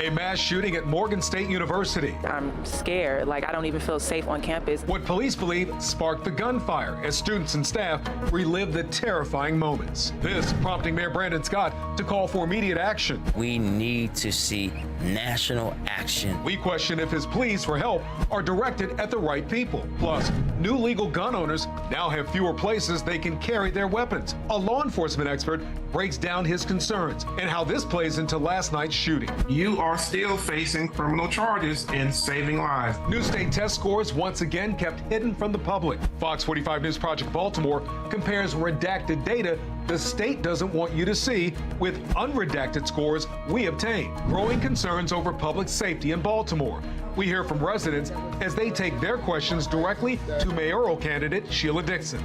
A mass shooting at Morgan State University. I'm scared, like I don't even feel safe on campus. What police believe sparked the gunfire as students and staff relive the terrifying moments. This prompting Mayor Brandon Scott to call for immediate action. We need to see national action. We question if his pleas for help are directed at the right people. Plus, new legal gun owners now have fewer places they can carry their weapons. A law enforcement expert breaks down his concerns and how this plays into last night's shooting. You are still facing criminal charges in saving lives. New state test scores once again kept hidden from the public. Fox 45 News Project Baltimore compares redacted data the state doesn't want you to see with unredacted scores we obtain. Growing concerns over public safety in Baltimore. We hear from residents as they take their questions directly to mayoral candidate Sheila Dixon.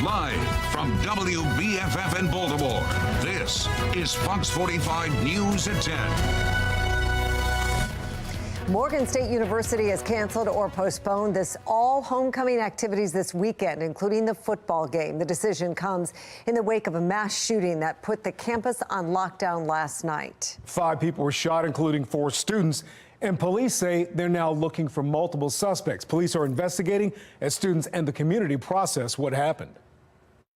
Live from WBFF in Baltimore, this is Fox 45 News at 10. Morgan State University has canceled or postponed all homecoming activities this weekend, including the football game. The decision comes in the wake of a mass shooting that put the campus on lockdown last night. 5 people were shot, including 4 students. And police say they're now looking for multiple suspects. Police are investigating as students and the community process what happened.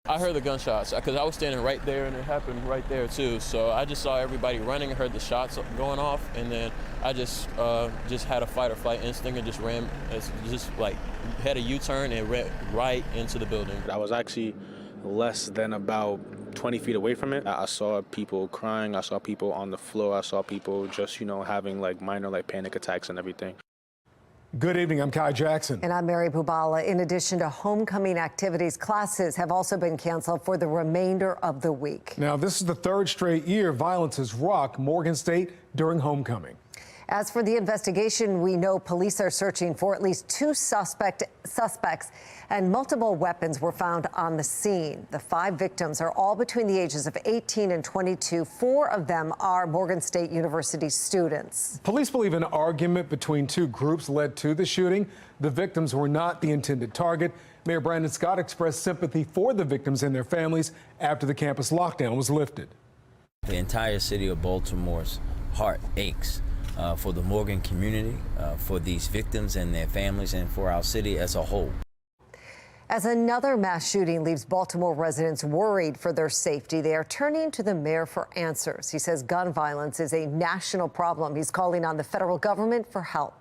I heard the gunshots because I was standing right there and it happened right there too. So I just saw everybody running and heard the shots going off, and then I just had a fight or flight instinct and just ran, just like had a U-turn and ran right into the building. I was actually less than about 20 feet away from it. I saw people crying, I saw people on the floor, I saw people just, having like minor panic attacks and everything. Good evening, I'm Kai Jackson. And I'm Mary Bubala. In addition to homecoming activities, classes have also been canceled for the remainder of the week. Now, this is the 3rd straight year violence has rocked Morgan State during homecoming. As for the investigation, we know police are searching for at least 2 suspects, and multiple weapons were found on the scene. The 5 victims are all between the ages of 18 and 22. 4 of them are Morgan State University students. Police believe an argument between 2 groups led to the shooting. The victims were not the intended target. Mayor Brandon Scott expressed sympathy for the victims and their families after the campus lockdown was lifted. The entire city of Baltimore's heart aches for the Morgan community, for these victims and their families, and for our city as a whole. As another mass shooting leaves Baltimore residents worried for their safety, they are turning to the mayor for answers. He says gun violence is a national problem. He's calling on the federal government for help.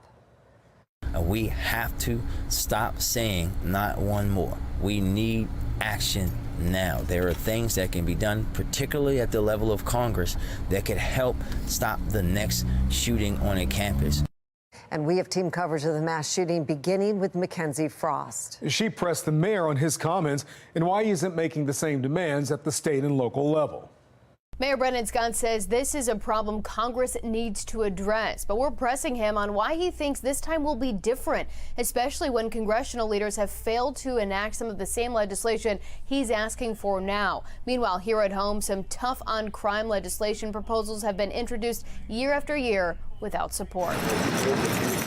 We have to stop saying not one more. We need action now. There are things that can be done, particularly at the level of Congress, that could help stop the next shooting on a campus. And we have team coverage of the mass shooting, beginning with Mackenzie Frost. She pressed the mayor on his comments and why he isn't making the same demands at the state and local level. Mayor Brandon Scott says this is a problem Congress needs to address, but we're pressing him on why he thinks this time will be different, especially when congressional leaders have failed to enact some of the same legislation he's asking for now. Meanwhile, here at home, some tough on crime legislation proposals have been introduced year after year without support.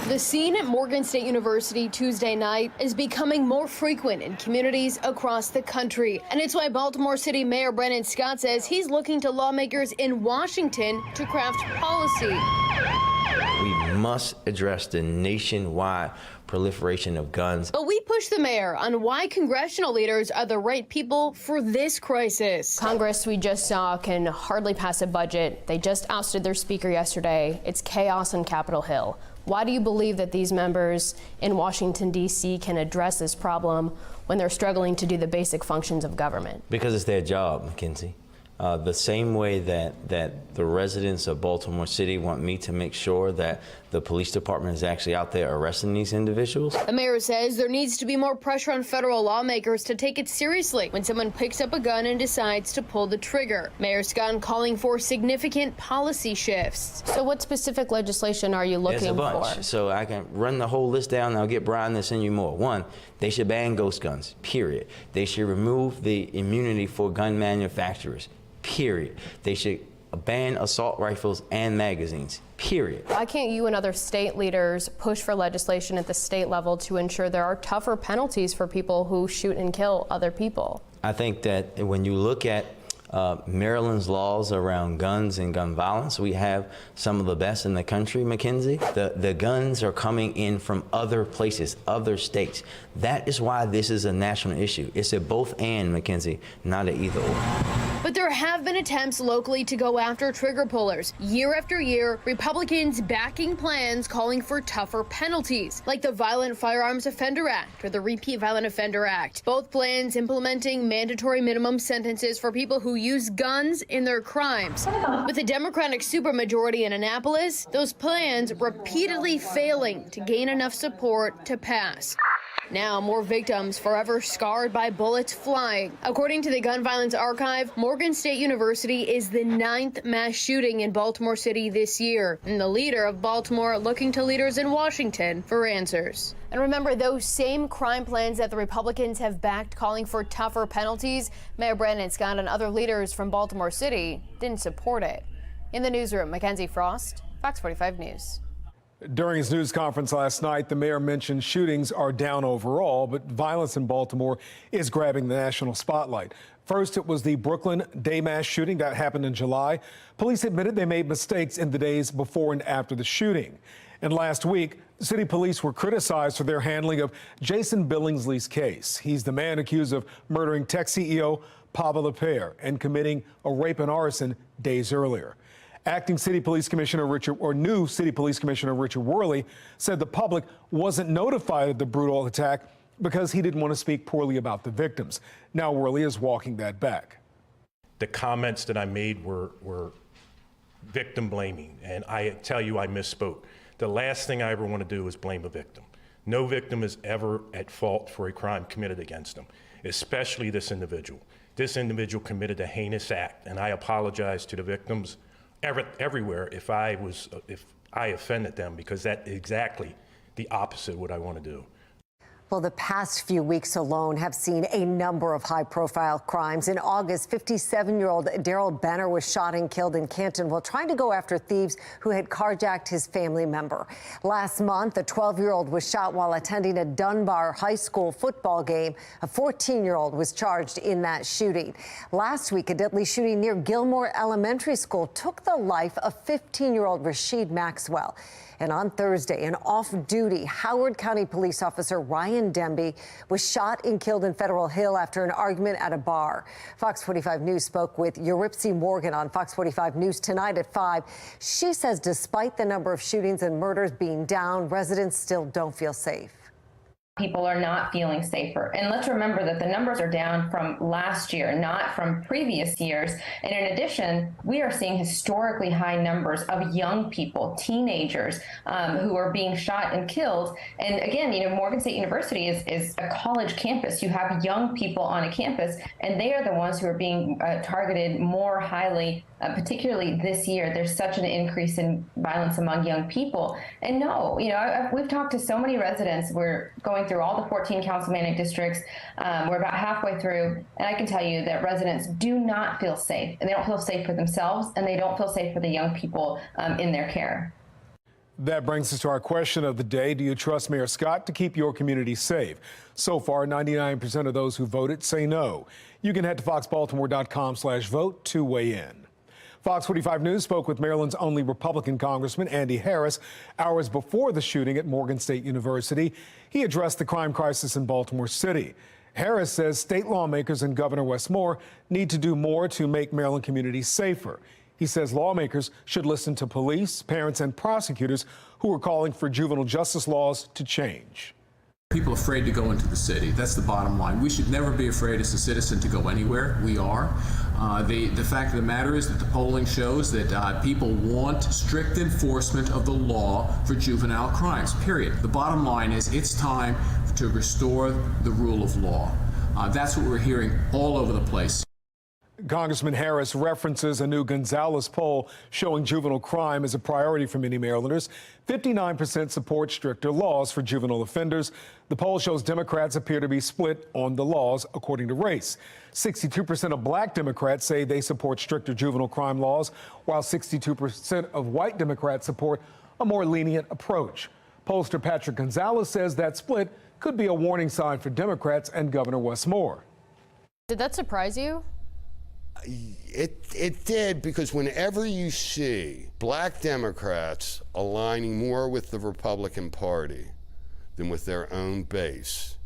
The scene at Morgan State University Tuesday night is becoming more frequent in communities across the country. And it's why Baltimore City Mayor Brandon Scott says he's looking to lawmakers in Washington to craft policy. We must address the nationwide proliferation of guns. But we push the mayor on why congressional leaders are the right people for this crisis. Congress, we just saw, can hardly pass a budget. They just ousted their speaker yesterday. It's chaos on Capitol Hill. Why do you believe that these members in Washington, D.C. can address this problem when they're struggling to do the basic functions of government? Because it's their job, Mackenzie. The same way that the residents of Baltimore City want me to make sure that the police department is actually out there arresting these individuals. The mayor says there needs to be more pressure on federal lawmakers to take it seriously when someone picks up a gun and decides to pull the trigger. Mayor Scott calling for significant policy shifts. So what specific legislation are you looking for? There's a bunch. So I can run the whole list down and I'll get Brian to send you more. 1, they should ban ghost guns, period. They should remove the immunity for gun manufacturers, period. They should ban assault rifles and magazines, period. Why can't you and other state leaders push for legislation at the state level to ensure there are tougher penalties for people who shoot and kill other people? I think that when you look at Maryland's laws around guns and gun violence. We have some of the best in the country, Mackenzie. The guns are coming in from other places, other states. That is why this is a national issue. It's a both and, Mackenzie, not an either or. But there have been attempts locally to go after trigger pullers. Year after year, Republicans backing plans calling for tougher penalties, like the Violent Firearms Offender Act or the Repeat Violent Offender Act. Both plans implementing mandatory minimum sentences for people who use guns in their crimes. With a Democratic supermajority in Annapolis, those plans repeatedly failing to gain enough support to pass. Now, more victims forever scarred by bullets flying. According to the Gun Violence Archive, Morgan State University is the 9th mass shooting in Baltimore City this year, and the leader of Baltimore looking to leaders in Washington for answers. And remember, those same crime plans that the Republicans have backed calling for tougher penalties, Mayor Brandon Scott and other leaders from Baltimore City didn't support it. In the newsroom, Mackenzie Frost, Fox 45 News. During his news conference last night, the mayor mentioned shootings are down overall, but violence in Baltimore is grabbing the national spotlight. First, it was the Brooklyn day mass shooting that happened in July. Police admitted they made mistakes in the days before and after the shooting. And last week, city police were criticized for their handling of Jason Billingsley's case. He's the man accused of murdering tech CEO Pablo LePere and committing a rape and arson days earlier. Acting City Police Commissioner new City Police Commissioner Richard Worley said the public wasn't notified of the brutal attack because he didn't want to speak poorly about the victims. Now Worley is walking that back. The comments that I made were victim blaming, and I tell you I misspoke. The last thing I ever want to do is blame a victim. No victim is ever at fault for a crime committed against them, especially this individual. This individual committed a heinous act, and I apologize to the victims everywhere if I offended them, because that's exactly the opposite of what I want to do. Well, the past few weeks alone have seen a number of high-profile crimes. In August, 57-year-old Daryl Benner was shot and killed in Canton while trying to go after thieves who had carjacked his family member. Last month, a 12-year-old was shot while attending a Dunbar High School football game. A 14-year-old was charged in that shooting. Last week, a deadly shooting near Gilmore Elementary School took the life of 15-year-old Rashid Maxwell. And on Thursday, an off-duty Howard County police officer, Ryan Demby, was shot and killed in Federal Hill after an argument at a bar. Fox 45 News spoke with Eurypsy Morgan on Fox 45 News tonight at 5. She says despite the number of shootings and murders being down, residents still don't feel safe. People are not feeling safer. And let's remember that the numbers are down from last year, not from previous years. And in addition, we are seeing historically high numbers of young people, teenagers, who are being shot and killed. And again, Morgan State University is a college campus. You have young people on a campus, and they are the ones who are being targeted more highly, particularly this year. There's such an increase in violence among young people. And no, we've talked to so many residents. We're going through all the 14 councilmanic districts. We're about halfway through, and I can tell you that residents do not feel safe, and they don't feel safe for themselves, and they don't feel safe for the young people in their care. That brings us to our question of the day. Do you trust Mayor Scott to keep your community safe? So far, 99% of those who voted say no. You can head to foxbaltimore.com/vote to weigh in. Fox 45 News spoke with Maryland's only Republican Congressman Andy Harris hours before the shooting at Morgan State University. He addressed the crime crisis in Baltimore City. Harris says state lawmakers and Governor Wes Moore need to do more to make Maryland communities safer. He says lawmakers should listen to police, parents, and prosecutors who are calling for juvenile justice laws to change. People are afraid to go into the city. That's the bottom line. We should never be afraid as a citizen to go anywhere. We are. The fact of the matter is that the polling shows that people want strict enforcement of the law for juvenile crimes, period. The bottom line is it's time to restore the rule of law. That's what we're hearing all over the place. Congressman Harris references a new Gonzales poll showing juvenile crime is a priority for many Marylanders. 59% support stricter laws for juvenile offenders. The poll shows Democrats appear to be split on the laws according to race. 62% of black Democrats say they support stricter juvenile crime laws, while 62% of white Democrats support a more lenient approach. Pollster Patrick Gonzalez says that split could be a warning sign for Democrats and Governor Wes Moore. Did that surprise you? It did, because whenever you see black Democrats aligning more with the Republican Party than with their own base,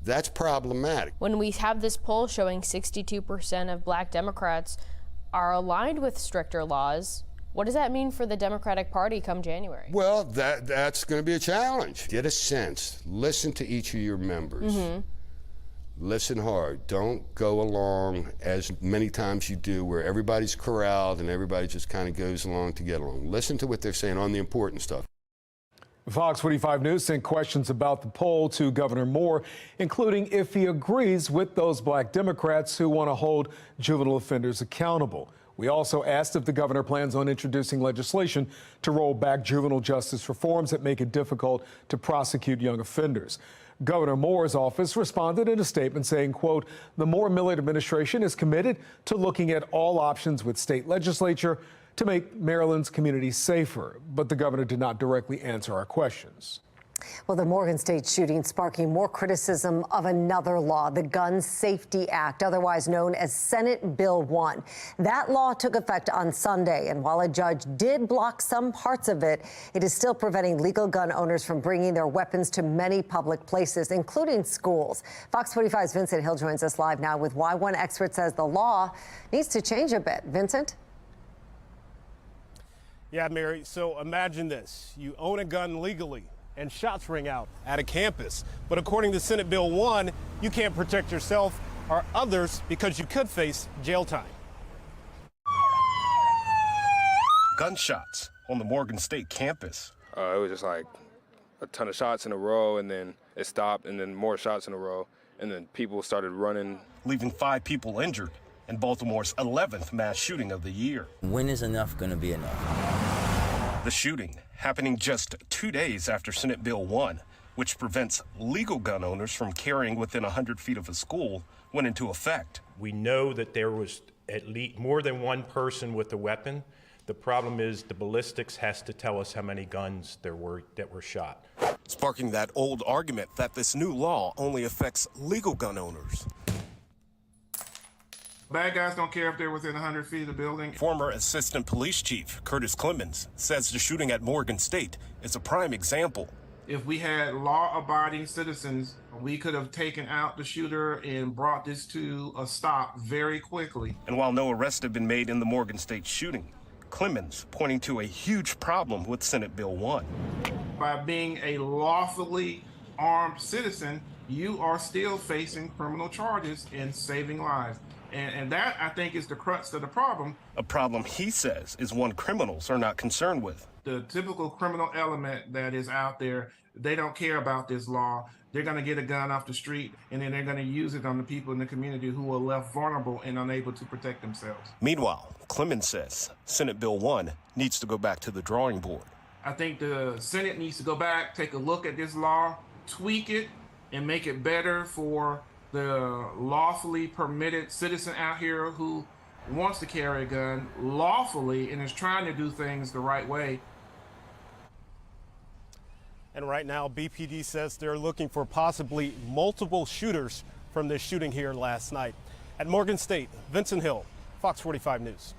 that's problematic. When we have this poll showing 62% of black Democrats are aligned with stricter laws, what does that mean for the Democratic Party come January? Well, that's going to be a challenge. Get a sense. Listen to each of your members. Listen hard. Don't go along as many times you do where everybody's corralled and everybody just kind of goes along to get along. Listen to what they're saying on the important stuff. Fox 45 News sent questions about the poll to Governor Moore, including if he agrees with those black Democrats who want to hold juvenile offenders accountable. We also asked if the governor plans on introducing legislation to roll back juvenile justice reforms that make it difficult to prosecute young offenders. Governor Moore's office responded in a statement saying, quote, the Moore-Millett administration is committed to looking at all options with state legislature to make Maryland's communities safer, but the governor did not directly answer our questions. Well, the Morgan State shooting sparking more criticism of another law, the Gun Safety Act, otherwise known as Senate Bill 1. That law took effect on Sunday, and while a judge did block some parts of it, it is still preventing legal gun owners from bringing their weapons to many public places, including schools. Fox 45's Vincent Hill joins us live now with why one expert says the law needs to change a bit. Vincent? Yeah, Mary, so imagine this. You own a gun legally, and shots ring out at a campus. But according to Senate Bill 1, you can't protect yourself or others because you could face jail time. Gunshots on the Morgan State campus. It was just like a ton of shots in a row, and then it stopped, and then more shots in a row, and then people started running. Leaving 5 people injured in Baltimore's 11th mass shooting of the year. When is enough going to be enough? The shooting happening just 2 days after Senate Bill 1, which prevents legal gun owners from carrying within 100 feet of a school, went into effect. We know that there was at least more than one person with a weapon. The problem is the ballistics has to tell us how many guns there were that were shot. Sparking that old argument that this new law only affects legal gun owners. Bad guys don't care if they're within 100 feet of the building. Former Assistant Police Chief Curtis Clemens says the shooting at Morgan State is a prime example. If we had law-abiding citizens, we could have taken out the shooter and brought this to a stop very quickly. And while no arrests have been made in the Morgan State shooting, Clemens pointing to a huge problem with Senate Bill 1. By being a lawfully armed citizen, you are still facing criminal charges and saving lives. And that, I think, is the crux of the problem. A problem he says is one criminals are not concerned with. The typical criminal element that is out there, they don't care about this law. They're going to get a gun off the street, and then they're going to use it on the people in the community who are left vulnerable and unable to protect themselves. Meanwhile, Clemens says Senate Bill 1 needs to go back to the drawing board. I think the Senate needs to go back, take a look at this law, tweak it, and make it better for the lawfully permitted citizen out here who wants to carry a gun lawfully and is trying to do things the right way. And right now, BPD says they're looking for possibly multiple shooters from this shooting here last night. At Morgan State, Vincent Hill, Fox 45 News.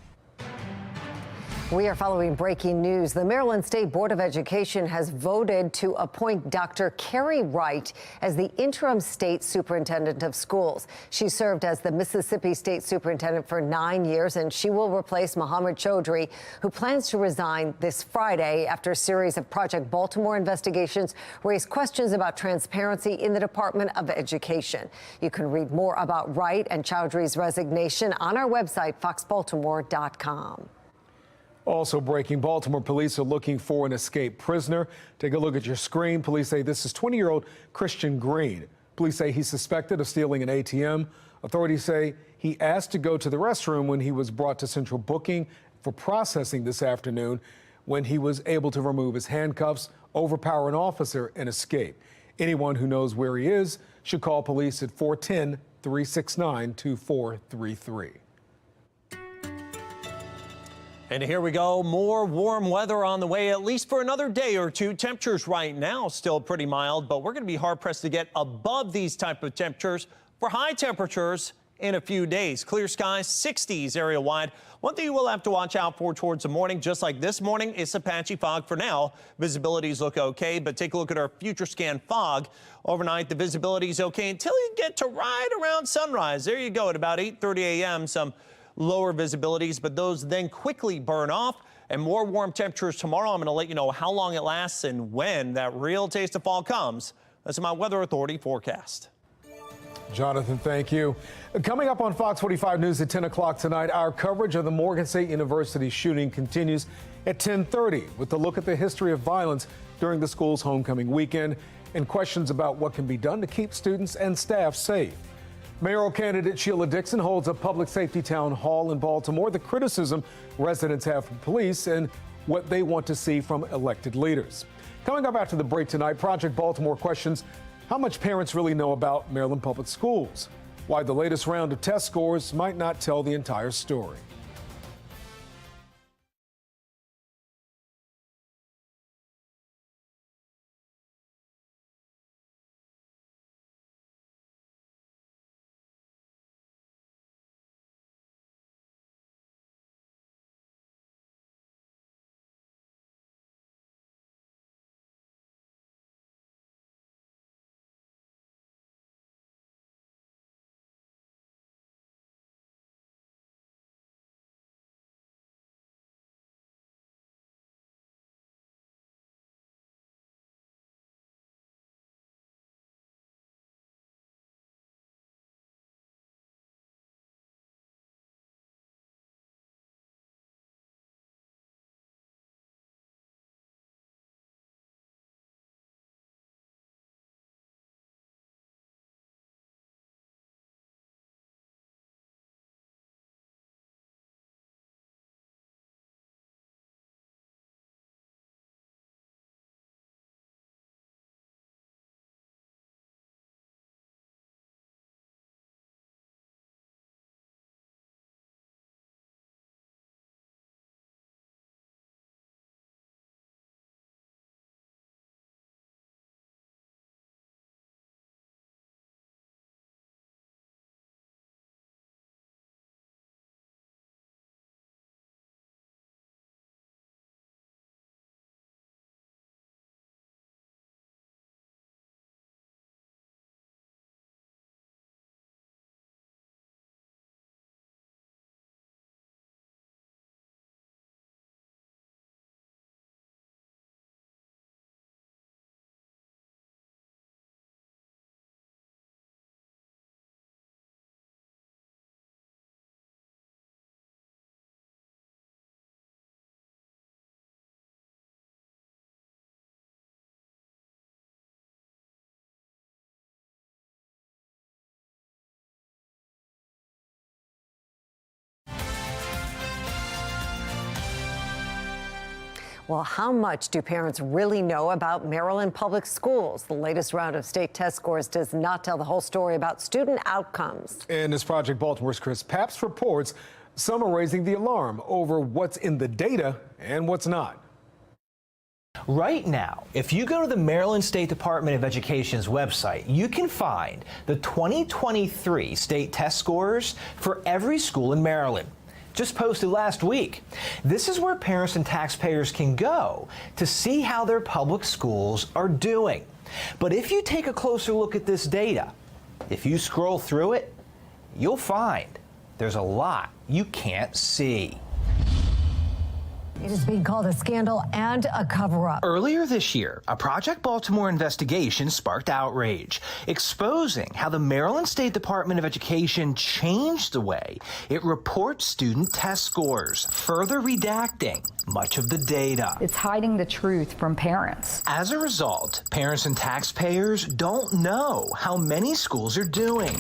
We are following breaking news. The Maryland State Board of Education has voted to appoint Dr. Carrie Wright as the interim state superintendent of schools. She served as the Mississippi State Superintendent for 9 years, and she will replace Mohammed Chaudhry, who plans to resign this Friday after a series of Project Baltimore investigations raised questions about transparency in the Department of Education. You can read more about Wright and Chaudhry's resignation on our website, foxbaltimore.com. Also breaking, Baltimore police are looking for an escaped prisoner. Take a look at your screen. Police say this is 20-year-old Christian Green. Police say he's suspected of stealing an ATM. Authorities say he asked to go to the restroom when he was brought to central booking for processing this afternoon, when he was able to remove his handcuffs, overpower an officer, and escape. Anyone who knows where he is should call police at 410-369-2433. And here we go. More warm weather on the way, at least for another day or two. Temperatures right now still pretty mild, but we're going to be hard pressed to get above these type of temperatures for high temperatures in a few days. Clear skies, 60s area-wide. One thing you will have to watch out for towards the morning, just like this morning, is some patchy fog for now. Visibilities look okay, but take a look at our future scan fog. Overnight, the visibility is okay until you get to right around sunrise. There you go, at about 8:30 a.m., some lower visibilities, but those then quickly burn off. And more warm temperatures tomorrow. I'm going to let you know how long it lasts and when that real taste of fall comes. That's my Weather Authority forecast. Jonathan, thank you. Coming up on Fox 45 News at 10 o'clock tonight, our coverage of the Morgan State University shooting continues at 10:30 with a look at the history of violence during the school's homecoming weekend and questions about what can be done to keep students and staff safe. Mayoral candidate Sheila Dixon holds a public safety town hall in Baltimore. The criticism residents have for police and what they want to see from elected leaders. Coming up after the break tonight, Project Baltimore questions how much parents really know about Maryland public schools, why the latest round of test scores might not tell the entire story. Well, how much do parents really know about Maryland public schools? The latest round of state test scores does not tell the whole story about student outcomes. And as Project Baltimore's Chris Papps reports, some are raising the alarm over what's in the data and what's not. Right now, if you go to the Maryland State Department of Education's website, you can find the 2023 state test scores for every school in Maryland. Just posted last week. This is where parents and taxpayers can go to see how their public schools are doing. But if you take a closer look at this data, if you scroll through it, you'll find there's a lot you can't see. It is being called a scandal and a cover-up. Earlier this year, a Project Baltimore investigation sparked outrage, exposing how the Maryland State Department of Education changed the way it reports student test scores, further redacting much of the data. It's hiding the truth from parents. As a result, parents and taxpayers don't know how many schools are doing.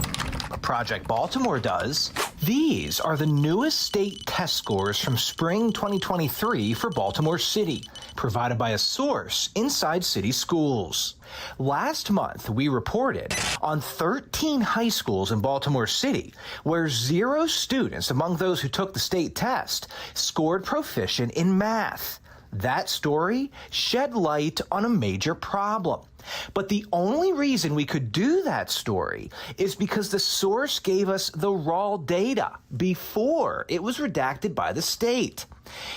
But Project Baltimore does. These are the newest state test scores from spring 2023 for Baltimore City, provided by a source inside city schools. Last month, we reported on 13 high schools in Baltimore City where 0 students among those who took the state test scored proficient in math. That story shed light on a major problem. But the only reason we could do that story is because the source gave us the raw data before it was redacted by the state.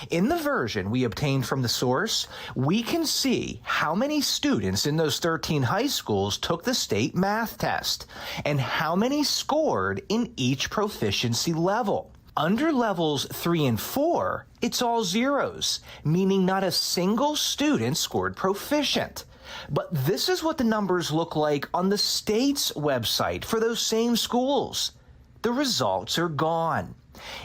In the version we obtained from the source, we can see how many students in those 13 high schools took the state math test and how many scored in each proficiency level. Under levels 3 and 4, it's all zeros, meaning not a single student scored proficient. But this is what the numbers look like on the state's website for those same schools. The results are gone.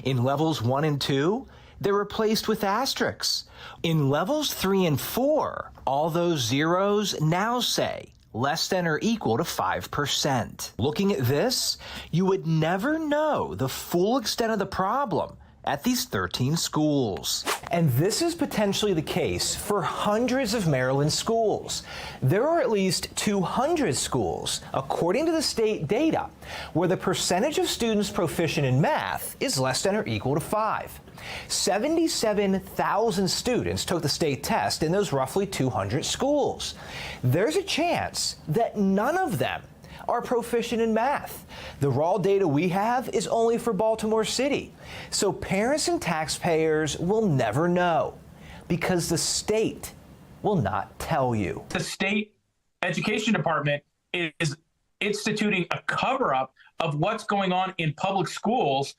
In levels 1 and 2, they're replaced with asterisks. In levels 3 and 4, all those zeros now say less than or equal to 5%. Looking at this, you would never know the full extent of the problem at these 13 schools. And this is potentially the case for hundreds of Maryland schools. There are at least 200 schools, according to the state data, where the percentage of students proficient in math is less than or equal to 5. 77,000 students took the state test in those roughly 200 schools. There's a chance that none of them are proficient in math. The raw data we have is only for Baltimore City. So parents and taxpayers will never know because the state will not tell you. The state education department is instituting a cover-up of what's going on in public schools.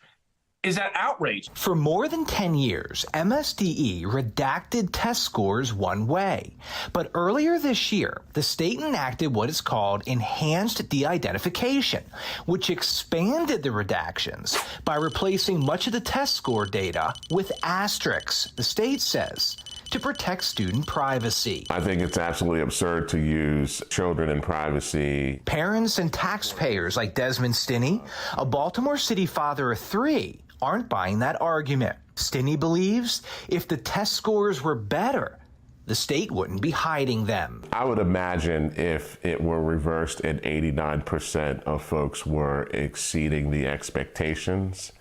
Is that outrage? For more than 10 years, MSDE redacted test scores one way. But earlier this year, the state enacted what is called enhanced de-identification, which expanded the redactions by replacing much of the test score data with asterisks, the state says, to protect student privacy. I think it's absolutely absurd to use children and privacy. Parents and taxpayers like Desmond Stinney, a Baltimore City father of 3, aren't buying that argument. Stinney believes if the test scores were better, the state wouldn't be hiding them. I would imagine if it were reversed and 89% of folks were exceeding the expectations,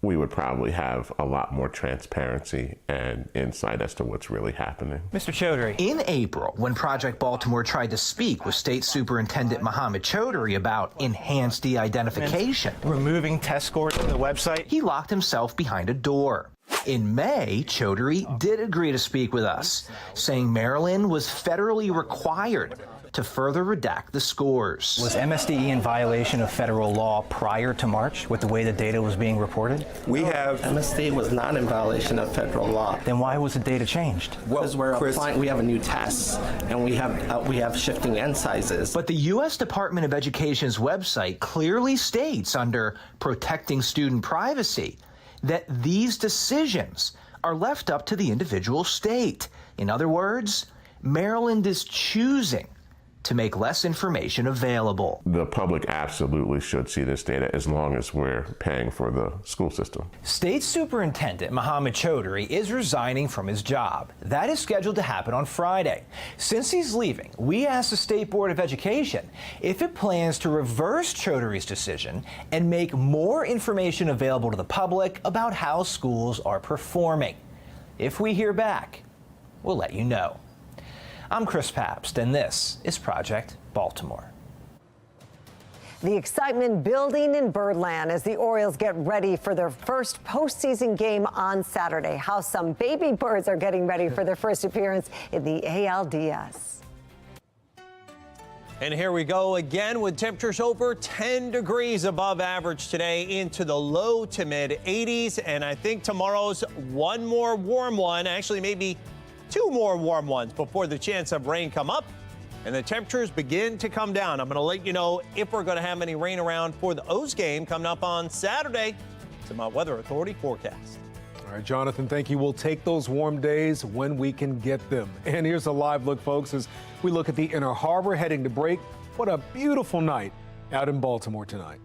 we would probably have a lot more transparency and insight as to what's really happening. Mr. Chaudhary. In April, when Project Baltimore tried to speak with State Superintendent Mohammed Chaudhary about enhanced de-identification, removing test scores from the website, he locked himself behind a door. In May, Chaudhary did agree to speak with us, saying Maryland was federally required to further redact the scores. Was MSDE in violation of federal law prior to March with the way the data was being reported? MSDE was not in violation of federal law. Then why was the data changed? Because we're applying, we have a new test, and we have shifting end sizes. But the U.S. Department of Education's website clearly states under protecting student privacy that these decisions are left up to the individual state. In other words, Maryland is choosing to make less information available. The public absolutely should see this data as long as we're paying for the school system. State Superintendent Mohammed Chaudhary is resigning from his job. That is scheduled to happen on Friday. Since he's leaving, we asked the State Board of Education if it plans to reverse Chaudhary's decision and make more information available to the public about how schools are performing. If we hear back, we'll let you know. I'm Chris Pabst, and this is Project Baltimore. The excitement building in Birdland as the Orioles get ready for their first postseason game on Saturday. How some baby birds are getting ready for their first appearance in the ALDS. And here we go again with temperatures over 10 degrees above average today into the low to mid 80s. And I think tomorrow's one more warm one, actually maybe 2 more warm ones before the chance of rain come up and the temperatures begin to come down. I'm going to let you know if we're going to have any rain around for the O's game coming up on Saturday. It's my Weather Authority forecast. All right, Jonathan, thank you. We'll take those warm days when we can get them. And here's a live look, folks, as we look at the Inner Harbor heading to break. What a beautiful night out in Baltimore tonight.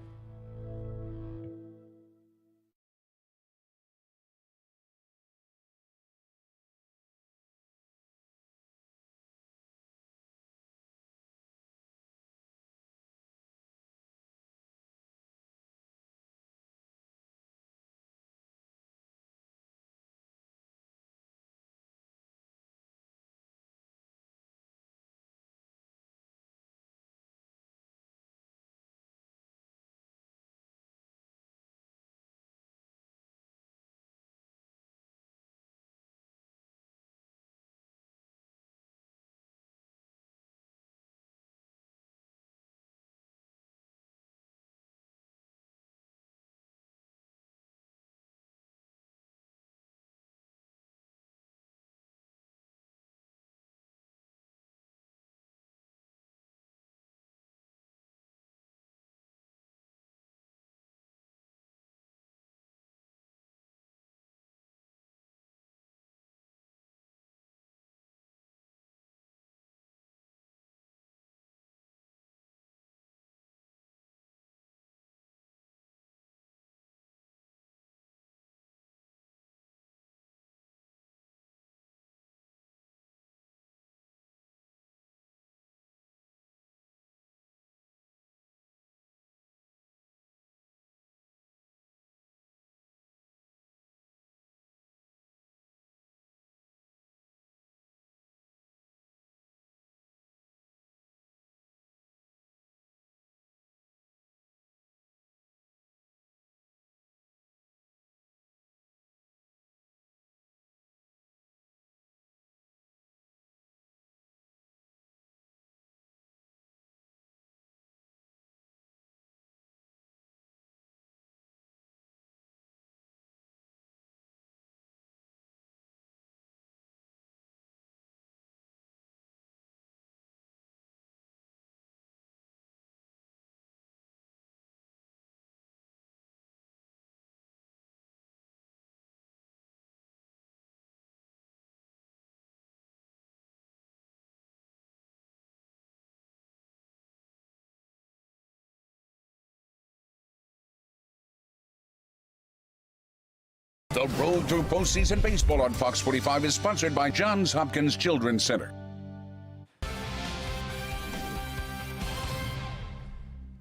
The road through postseason baseball on Fox 45 is sponsored by Johns Hopkins Children's Center.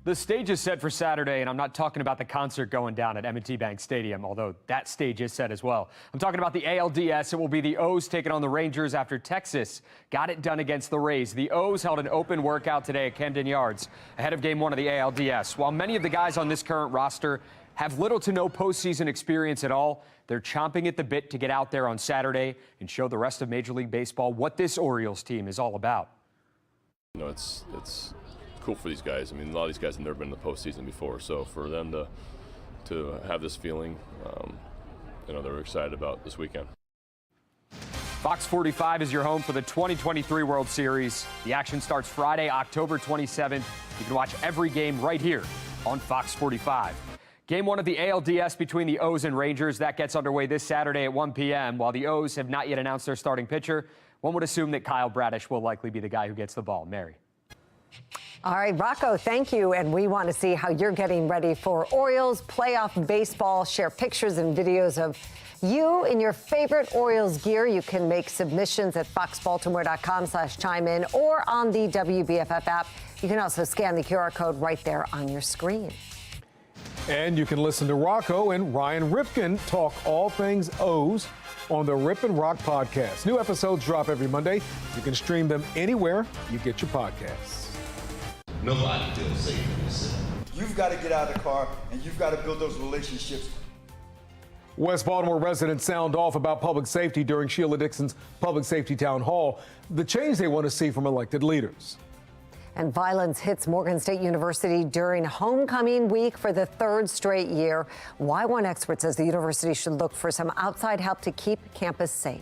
The stage is set for Saturday, and I'm not talking about the concert going down at M&T Bank Stadium, although that stage is set as well. I'm talking about the ALDS. It will be the O's taking on the Rangers after Texas got it done against the Rays. The O's held an open workout today at Camden Yards ahead of Game 1 of the ALDS. While many of the guys on this current roster have little to no postseason experience at all, they're chomping at the bit to get out there on Saturday and show the rest of Major League Baseball what this Orioles team is all about. You know, it's cool for these guys. I mean, a lot of these guys have never been in the postseason before, so for them to have this feeling, you know, they're excited about this weekend. Fox 45 is your home for the 2023 World Series. The action starts Friday, October 27th. You can watch every game right here on Fox 45. Game 1 of the ALDS between the O's and Rangers, that gets underway this Saturday at 1 p.m. While the O's have not yet announced their starting pitcher, one would assume that Kyle Bradish will likely be the guy who gets the ball. Mary. All right, Rocco, thank you. And we want to see how you're getting ready for Orioles playoff baseball. Share pictures and videos of you in your favorite Orioles gear. You can make submissions at foxbaltimore.com/chime-in or on the WBFF app. You can also scan the QR code right there on your screen. And you can listen to Rocco and Ryan Ripken talk all things O's on the Rip and Rock podcast. New episodes drop every Monday. You can stream them anywhere you get your podcasts. Nobody feels safe in the city. You've got to get out of the car and you've got to build those relationships. West Baltimore residents sound off about public safety during Sheila Dixon's public safety town hall, the change they want to see from elected leaders. And violence hits Morgan State University during homecoming week for the third straight year. Why one expert says the university should look for some outside help to keep campus safe.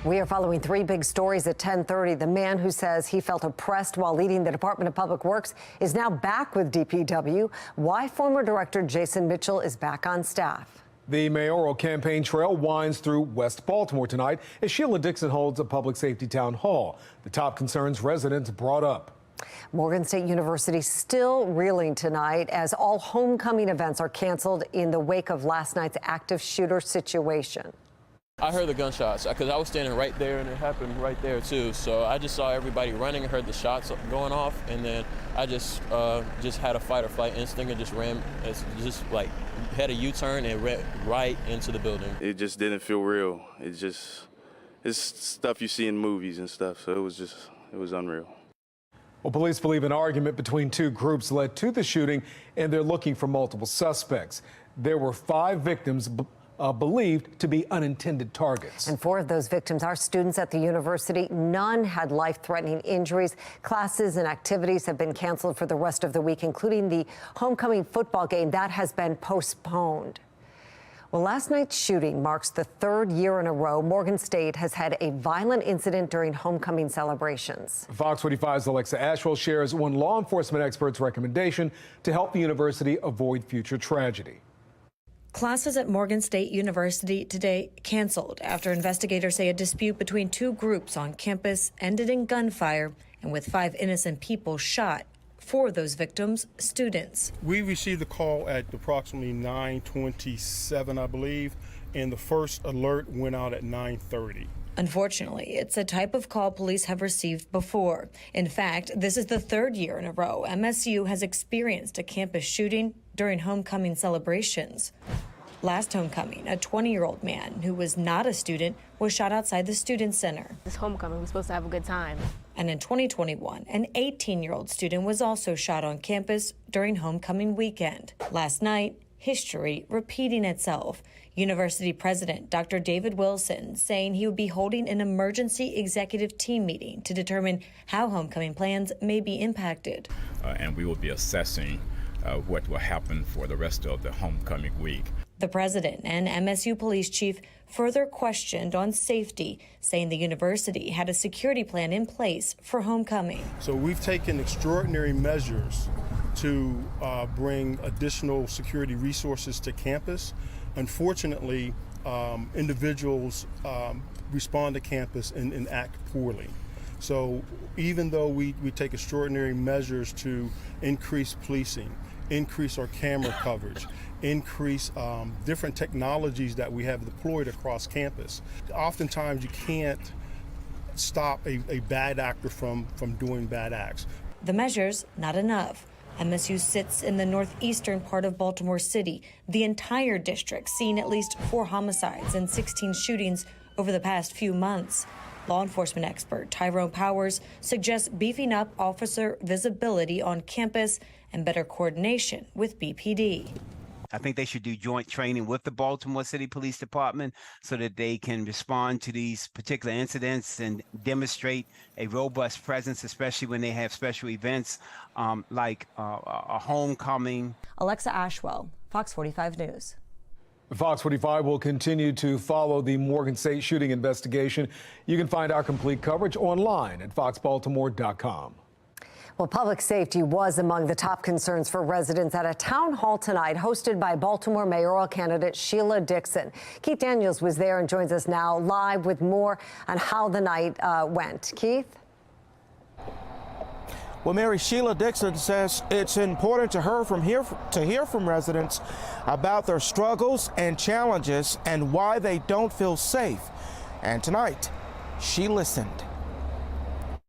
We are following three big stories at 10:30. The man who says he felt oppressed while leading the Department of Public Works is now back with DPW. Why former Director Jason Mitchell is back on staff. The mayoral campaign trail winds through West Baltimore tonight as Sheila Dixon holds a public safety town hall. The top concerns residents brought up. Morgan State University still reeling tonight as all homecoming events are canceled in the wake of last night's active shooter situation. I heard the gunshots because I was standing right there and it happened right there too. So I just saw everybody running and heard the shots going off, and then I just had a fight or flight instinct and just ran, just like had a U-turn and ran right into the building. It just didn't feel real. It's stuff you see in movies and stuff. So it was unreal. Well, police believe an argument between two groups led to the shooting, and they're looking for multiple suspects. There were 5 victims believed to be unintended targets. And 4 of those victims are students at the university. None had life-threatening injuries. Classes and activities have been canceled for the rest of the week, including the homecoming football game that has been postponed. Well, last night's shooting marks the 3rd year in a row Morgan State has had a violent incident during homecoming celebrations. Fox 45's Alexa Ashwell shares one law enforcement expert's recommendation to help the university avoid future tragedy. Classes at Morgan State University today canceled after investigators say a dispute between 2 groups on campus ended in gunfire and with 5 innocent people shot. 4 of those victims, students. We received a call at approximately 9:27, I believe, and the first alert went out at 9:30. Unfortunately, it's a type of call police have received before. In fact, this is the 3rd year in a row MSU has experienced a campus shooting during homecoming celebrations. Last homecoming, a 20-year-old man who was not a student was shot outside the Student Center. This homecoming, we're supposed to have a good time. And in 2021, an 18-year-old student was also shot on campus during homecoming weekend. Last night, history repeating itself. University President Dr. David Wilson saying he would be holding an emergency executive team meeting to determine how homecoming plans may be impacted. And we will be assessing what will happen for the rest of the homecoming week. The president and MSU police chief further questioned on safety, saying the university had a security plan in place for homecoming. So we've taken extraordinary measures to bring additional security resources to campus. Unfortunately, individuals respond to campus and act poorly. So even though we take extraordinary measures to increase policing, increase our camera coverage, increase different technologies that we have deployed across campus, oftentimes you can't stop a bad actor from doing bad acts. The measures, not enough. MSU sits in the northeastern part of Baltimore City. The entire district seeing at least 4 homicides and 16 shootings over the past few months. Law enforcement expert Tyrone Powers suggests beefing up officer visibility on campus and better coordination with BPD. I think they should do joint training with the Baltimore City Police Department so that they can respond to these particular incidents and demonstrate a robust presence, especially when they have special events like a homecoming. Alexa Ashwell, Fox 45 News. Fox 45 will continue to follow the Morgan State shooting investigation. You can find our complete coverage online at foxbaltimore.com. Well, public safety was among the top concerns for residents at a town hall tonight hosted by Baltimore mayoral candidate Sheila Dixon. Keith Daniels was there and joins us now live with more on how the night went. Keith? Well, Mary, Sheila Dixon says it's important to her to hear from residents about their struggles and challenges and why they don't feel safe. And tonight, she listened.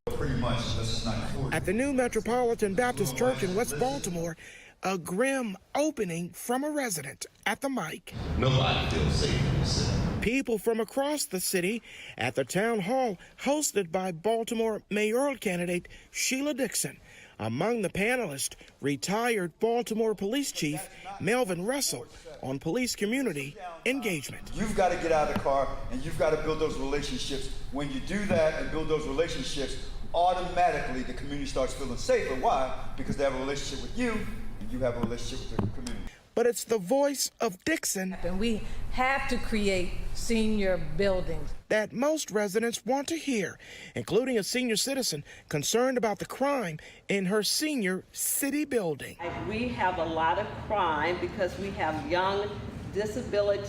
Pretty much, this is not at the new Metropolitan Baptist Church in West Baltimore, a grim opening from a resident at the mic. Nobody feels safe in this city. People from across the city at the town hall hosted by Baltimore mayoral candidate Sheila Dixon. Among the panelists, retired Baltimore Police Chief Melvin Russell on police community engagement. You've got to get out of the car and you've got to build those relationships. When you do that and build those relationships, automatically the community starts feeling safer. Why? Because they have a relationship with you and you have a relationship with the community. But it's the voice of Dixon. And we have to create senior buildings that most residents want to hear, including a senior citizen concerned about the crime in her senior city building. We have a lot of crime because we have young, disabled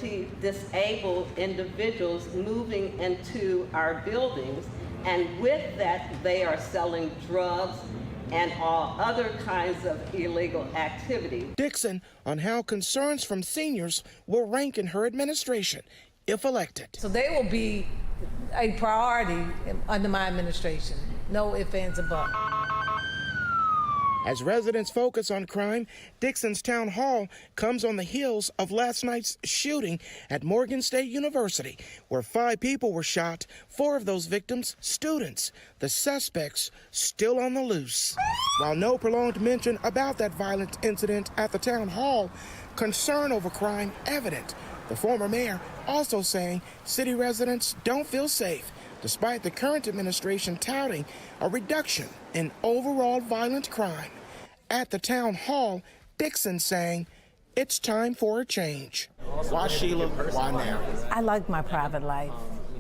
individuals moving into our buildings. And with that, they are selling drugs and all other kinds of illegal activity. Dixon on how concerns from seniors will rank in her administration if elected. So they will be a priority under my administration. No ifs, ands, or buts. As residents focus on crime, Dixon's town hall comes on the heels of last night's shooting at Morgan State University, where 5 people were shot, 4 of those victims students. The suspects still on the loose. While no prolonged mention about that violent incident at the town hall, concern over crime evident. The former mayor also saying city residents don't feel safe, despite the current administration touting a reduction in overall violent crime. At the town hall, Dixon saying it's time for a change. Why Sheila? Why now? I like my private life.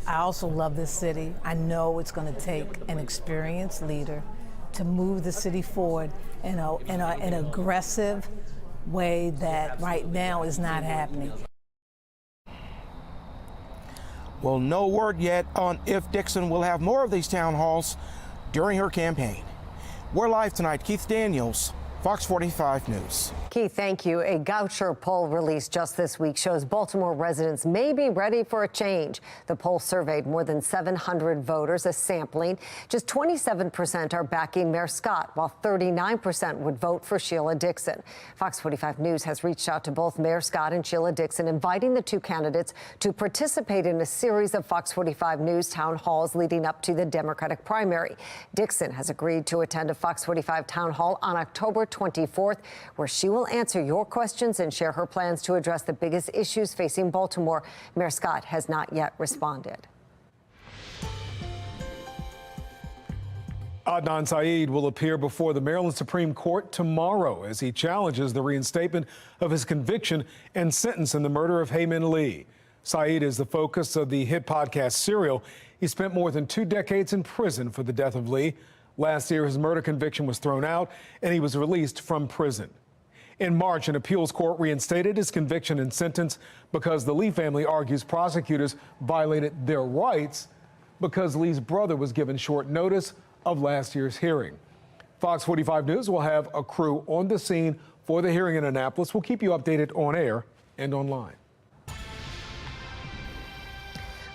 I also love this city. I know it's going to take an experienced leader to move the city forward in an aggressive way that right now is not happening. Well, no word yet on if Dixon will have more of these town halls during her campaign. We're live tonight. Keith Daniels, Fox 45 News. Keith, thank you. A Goucher poll released just this week shows Baltimore residents may be ready for a change. The poll surveyed more than 700 voters, a sampling. Just 27% are backing Mayor Scott, while 39% would vote for Sheila Dixon. Fox 45 News has reached out to both Mayor Scott and Sheila Dixon, inviting the two candidates to participate in a series of Fox 45 News town halls leading up to the Democratic primary. Dixon has agreed to attend a Fox 45 town hall on October 24th, where she will answer your questions and share her plans to address the biggest issues facing Baltimore. Mayor Scott has not yet responded. Adnan Syed will appear before the Maryland Supreme Court tomorrow as he challenges the reinstatement of his conviction and sentence in the murder of Hayman Lee. Syed is the focus of the hit podcast Serial. He spent more than 2 decades in prison for the death of Lee. Last year, his murder conviction was thrown out, and he was released from prison. In March, an appeals court reinstated his conviction and sentence because the Lee family argues prosecutors violated their rights because Lee's brother was given short notice of last year's hearing. Fox 45 News will have a crew on the scene for the hearing in Annapolis. We'll keep you updated on air and online.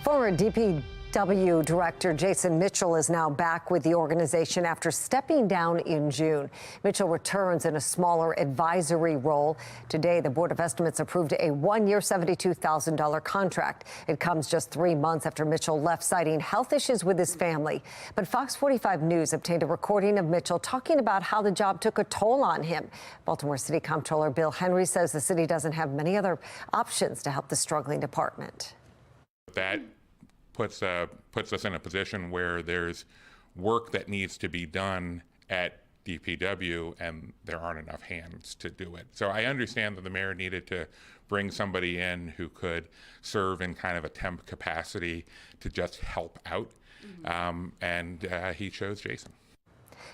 Former DPW Director Jason Mitchell is now back with the organization after stepping down in June. Mitchell returns in a smaller advisory role. Today, the Board of Estimates approved a 1-year, $72,000 contract. It comes just 3 months after Mitchell left, citing health issues with his family. But Fox 45 News obtained a recording of Mitchell talking about how the job took a toll on him. Baltimore City Comptroller Bill Henry says the city doesn't have many other options to help the struggling department. That puts us in a position where there's work that needs to be done at DPW and there aren't enough hands to do it. So I understand that the mayor needed to bring somebody in who could serve in kind of a temp capacity to just help out, and he chose Jason.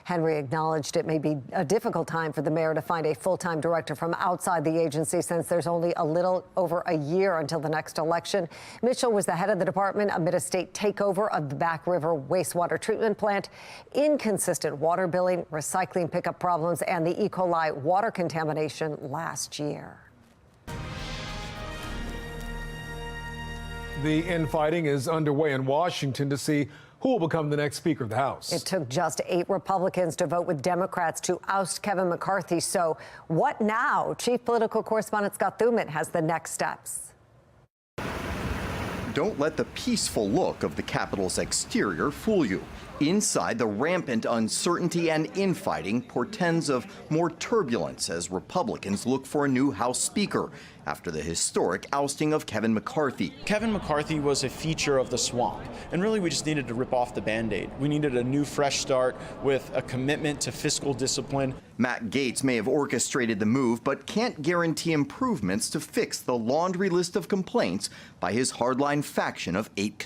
Henry acknowledged it may be a difficult time for the mayor to find a full-time director from outside the agency since there's only a little over a year until the next election. Mitchell was the head of the department amid a state takeover of the Back River wastewater treatment plant, inconsistent water billing, recycling pickup problems, and the E. coli water contamination last year. The infighting is underway in Washington to see who will become the next Speaker of the House. It took just 8 Republicans to vote with Democrats to oust Kevin McCarthy. So what now? Chief Political Correspondent Scott Thuman has the next steps. Don't let the peaceful look of the Capitol's exterior fool you. Inside, the rampant uncertainty and infighting portends of more turbulence as Republicans look for a new House Speaker after the historic ousting of Kevin McCarthy. Kevin McCarthy was a feature of the swamp, and really we just needed to rip off the Band-Aid. We needed a new fresh start with a commitment to fiscal discipline. Matt Gaetz may have orchestrated the move, but can't guarantee improvements to fix the laundry list of complaints by his hardline faction of 8